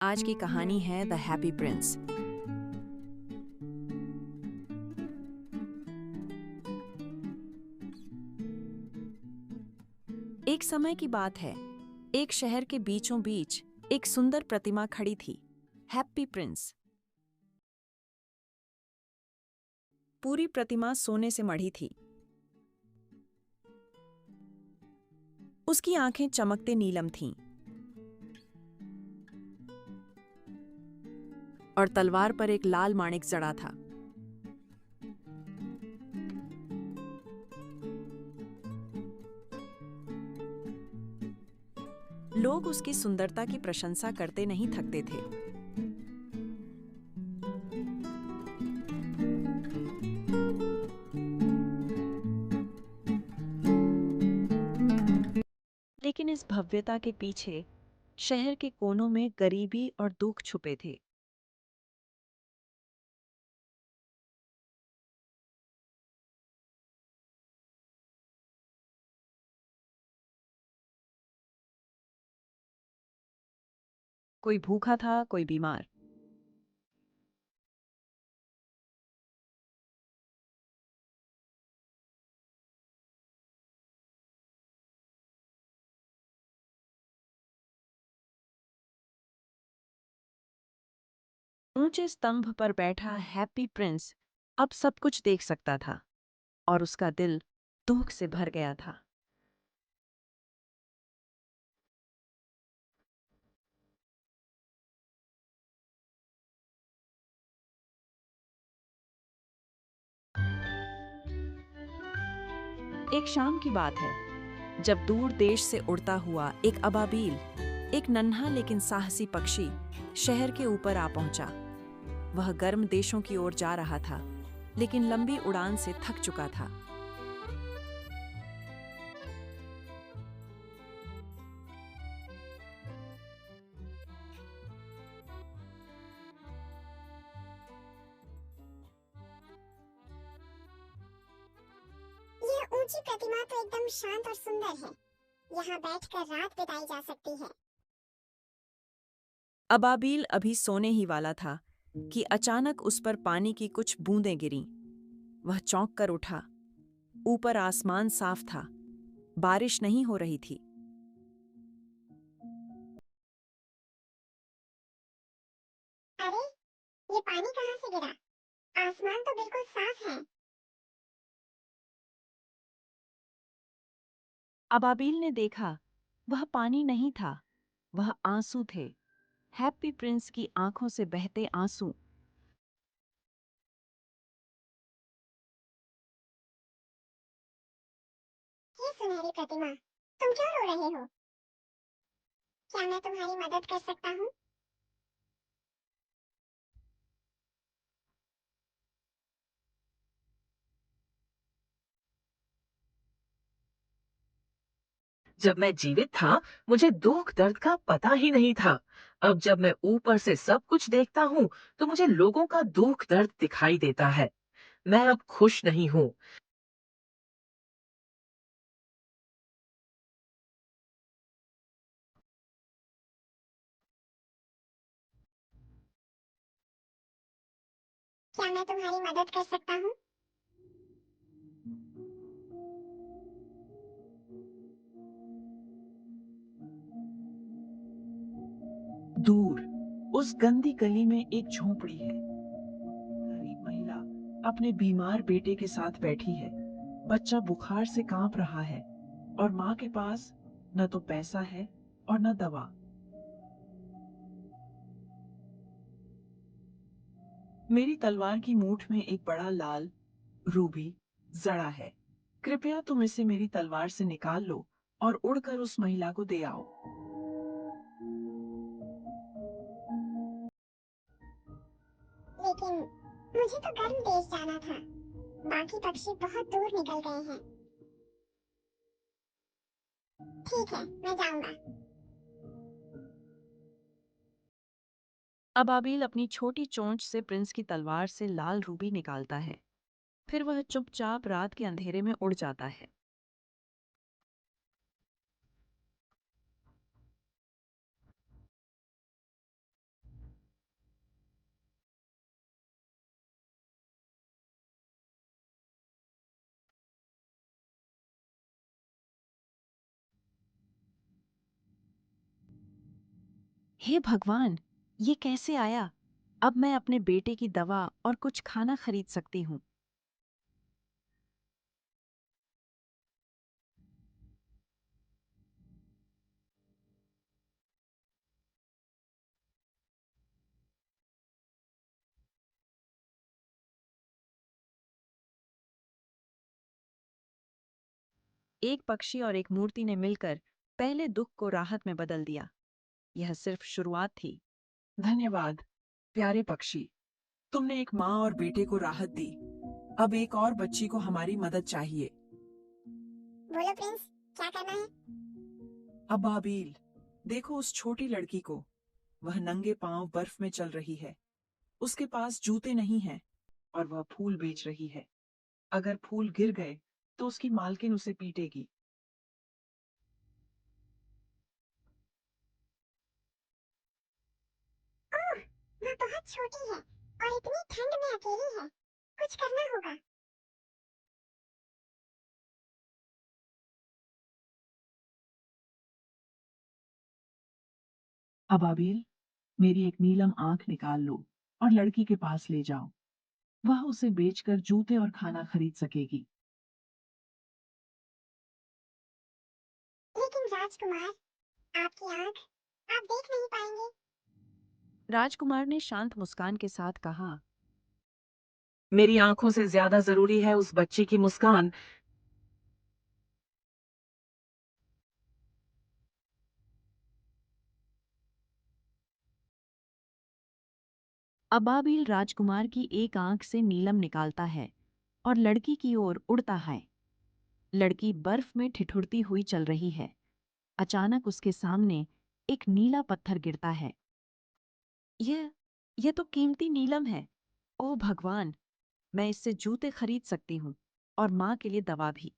आज की कहानी है द हैप्पी प्रिंस। एक समय की बात है। एक शहर के बीचों बीच एक सुंदर प्रतिमा खड़ी थी, हैप्पी प्रिंस। पूरी प्रतिमा सोने से मढ़ी थी। उसकी आंखें चमकते नीलम थीं और तलवार पर एक लाल माणिक जड़ा था। लोग उसकी सुंदरता की प्रशंसा करते नहीं थकते थे। लेकिन इस भव्यता के पीछे शहर के कोनों में गरीबी और दुख छुपे थे। कोई भूखा था, कोई बीमार। ऊंचे स्तंभ पर बैठा हैप्पी प्रिंस अब सब कुछ देख सकता था और उसका दिल दुख से भर गया था। एक शाम की बात है, जब दूर देश से उड़ता हुआ एक अबाबील, एक नन्हा लेकिन साहसी पक्षी, शहर के ऊपर आ पहुंचा। वह गर्म देशों की ओर जा रहा था, लेकिन लंबी उड़ान से थक चुका था। यह ऊंची प्रतिमा तो एकदम शांत और सुंदर है। यहाँ बैठकर रात बिताई जा सकती है। अबाबील अभी सोने ही वाला था कि अचानक उस पर पानी की कुछ बूंदें गिरीं। वह चौंक कर उठा। ऊपर आसमान साफ था, बारिश नहीं हो रही थी। अरे, ये पानी कहाँ से गिरा? आसमान तो बिल्कुल साफ है। अबाबील ने देखा, वह पानी नहीं था, वह आंसू थे। हैप्पी प्रिंस की आंखों से बहते आंसू। ये सुनहरी प्रतिमा, तुम क्यों रो रहे हो? क्या मैं तुम्हारी मदद कर सकता हूँ? जब मैं जीवित था, मुझे दुख दर्द का पता ही नहीं था। अब जब मैं ऊपर से सब कुछ देखता हूँ, तो मुझे लोगों का दुख दर्द दिखाई देता है। मैं अब खुश नहीं हूँ। क्या मैं तुम्हारी मदद कर सकता हूँ? दूर उस गंदी गली में एक झोपड़ी है। गरीब महिला अपने बीमार बेटे के साथ बैठी है। बच्चा बुखार से कांप रहा है और माँ के पास न तो पैसा है और न दवा। मेरी तलवार की मूठ में एक बड़ा लाल रूबी जड़ा है। कृपया तुम इसे मेरी तलवार से निकाल लो और उड़कर उस महिला को दे आओ। लेकिन मुझे तो गर्म देश जाना था। बाकी पक्षी बहुत दूर निकल गए हैं। ठीक है, मैं जाऊंगा। अबाबील अपनी छोटी चोंच से प्रिंस की तलवार से लाल रूबी निकालता है। फिर वह चुपचाप रात के अंधेरे में उड़ जाता है। हे भगवान, ये कैसे आया? अब मैं अपने बेटे की दवा और कुछ खाना खरीद सकती हूँ। एक पक्षी और एक मूर्ति ने मिलकर पहले दुख को राहत में बदल दिया। यह सिर्फ शुरुआत थी। धन्यवाद प्यारे पक्षी, तुमने एक माँ और बेटे को राहत दी। अब एक और बच्ची को हमारी मदद चाहिए। बोलो प्रिंस, क्या करना है? अबाबील, देखो उस छोटी लड़की को। वह नंगे पांव बर्फ में चल रही है। उसके पास जूते नहीं हैं और वह फूल बेच रही है। अगर फूल गिर गए तो उसकी मालकिन उसे पीटेगी। ओह, वह बहुत छोटी है और इतनी ठंड में अकेली है। कुछ करना होगा। अबाबील, मेरी एक नीलम आंख निकाल लो और लड़की के पास ले जाओ। वह उसे बेचकर जूते और खाना खरीद सकेगी। लेकिन राजकुमार, आपकी आंख, आप देख नहीं पाएंगे। राजकुमार ने शांत मुस्कान के साथ कहा, मेरी आंखों से ज्यादा जरूरी है उस बच्ची की मुस्कान। अबाबिल राजकुमार की एक आंख से नीलम निकालता है और लड़की की ओर उड़ता है। लड़की बर्फ में ठिठुरती हुई चल रही है। अचानक उसके सामने एक नीला पत्थर गिरता है। यह यह तो कीमती नीलम है। ओ भगवान, मैं इससे जूते खरीद सकती हूँ और माँ के लिए दवा भी।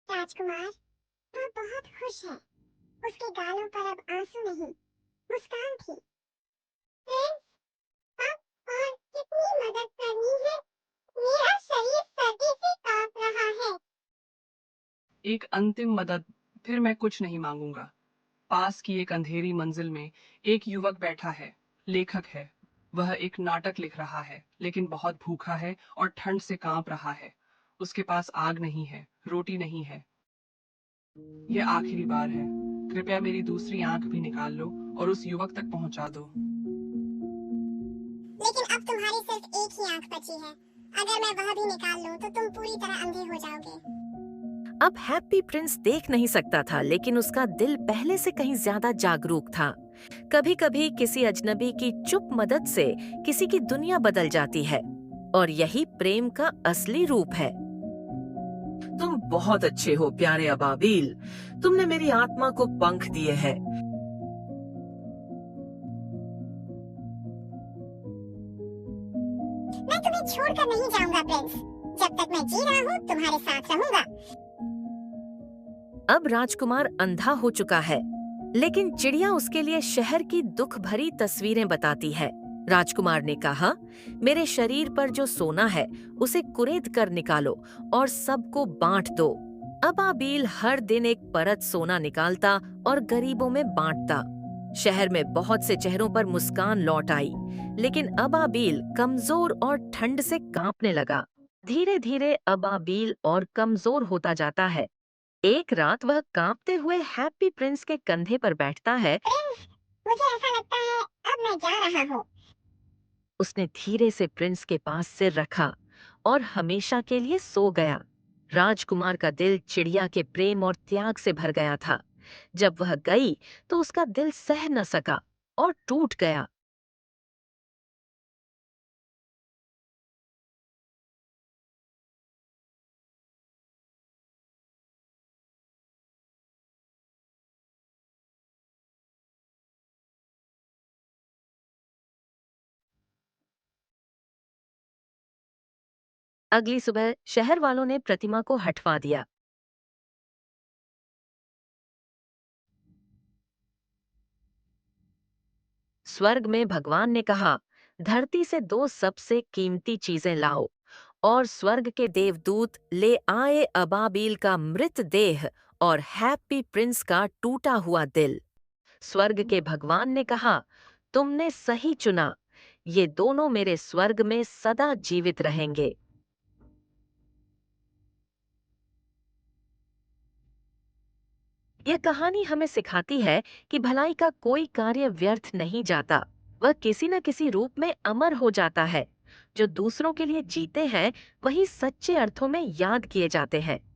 राजकुमार, वह बहुत खुश है। उसके गालों पर अब आंसू नहीं, मुस्कान थी। प्रिंस, अब और कितनी मदद करनी है? मेरा शरीर सर्दी से कांप रहा है। एक अंतिम मदद, फिर मैं कुछ नहीं मांगूंगा। पास की एक अंधेरी मंजिल में एक युवक बैठा है। लेखक है। वह एक नाटक लिख रहा है, लेकिन बहुत भूखा है और ठंड से कांप रहा है। उसके पास आग नहीं है, रोटी नहीं है। यह आखिरी बार है। कृपया मेरी दूसरी आंख भी निकाल लो और उस युवक तक पहुंचा दो। लेकिन अब तुम्हारी सिर्फ एक ही आंख बची है। अगर मैं वह भी निकाल लूं तो तुम पूरी तरह अंधे हो जाओगे। अब हैप्पी प्रिंस देख नहीं सकता था, लेकिन उसका दिल पहले से कहीं ज्यादा जागरूक था। कभी कभी किसी अजनबी की चुप मदद से किसी की दुनिया बदल जाती है, और यही प्रेम का असली रूप है। तुम बहुत अच्छे हो प्यारे अबाबील। तुमने मेरी आत्मा को पंख दिए हैं। मैं तुम्हें छोड़कर नहीं जाऊंगा प्रिंस। जब तक मैं जी रहा हूँ तुम्हारे साथ रहूंगा। अब राजकुमार अंधा हो चुका है, लेकिन चिड़िया उसके लिए शहर की दुख भरी तस्वीरें बताती है। राजकुमार ने कहा, मेरे शरीर पर जो सोना है उसे कुरेद कर निकालो और सबको बांट दो। अबाबील हर दिन एक परत सोना निकालता और गरीबों में बांटता। शहर में बहुत से चेहरों पर मुस्कान लौट आई, लेकिन अबाबील कमजोर और ठंड से कांपने लगा। धीरे धीरे अबाबील और कमजोर होता जाता है। एक रात वह कांपते हुए हैप्पी प्रिंस के कंधे पर बैठता है। प्रिंस, मुझे ऐसा लगता है अब मैं जा रहा हूँ। उसने धीरे से प्रिंस के पास सिर रखा और हमेशा के लिए सो गया। राजकुमार का दिल चिड़िया के प्रेम और त्याग से भर गया था। जब वह गई तो उसका दिल सह न सका और टूट गया। अगली सुबह शहर वालों ने प्रतिमा को हटवा दिया। स्वर्ग में भगवान ने कहा, धरती से दो सबसे कीमती चीजें लाओ। और स्वर्ग के देवदूत ले आए अबाबील का मृत देह और हैप्पी प्रिंस का टूटा हुआ दिल। स्वर्ग के भगवान ने कहा, तुमने सही चुना, ये दोनों मेरे स्वर्ग में सदा जीवित रहेंगे। यह कहानी हमें सिखाती है कि भलाई का कोई कार्य व्यर्थ नहीं जाता, वह किसी न किसी रूप में अमर हो जाता है। जो दूसरों के लिए जीते हैं, वही सच्चे अर्थों में याद किए जाते हैं।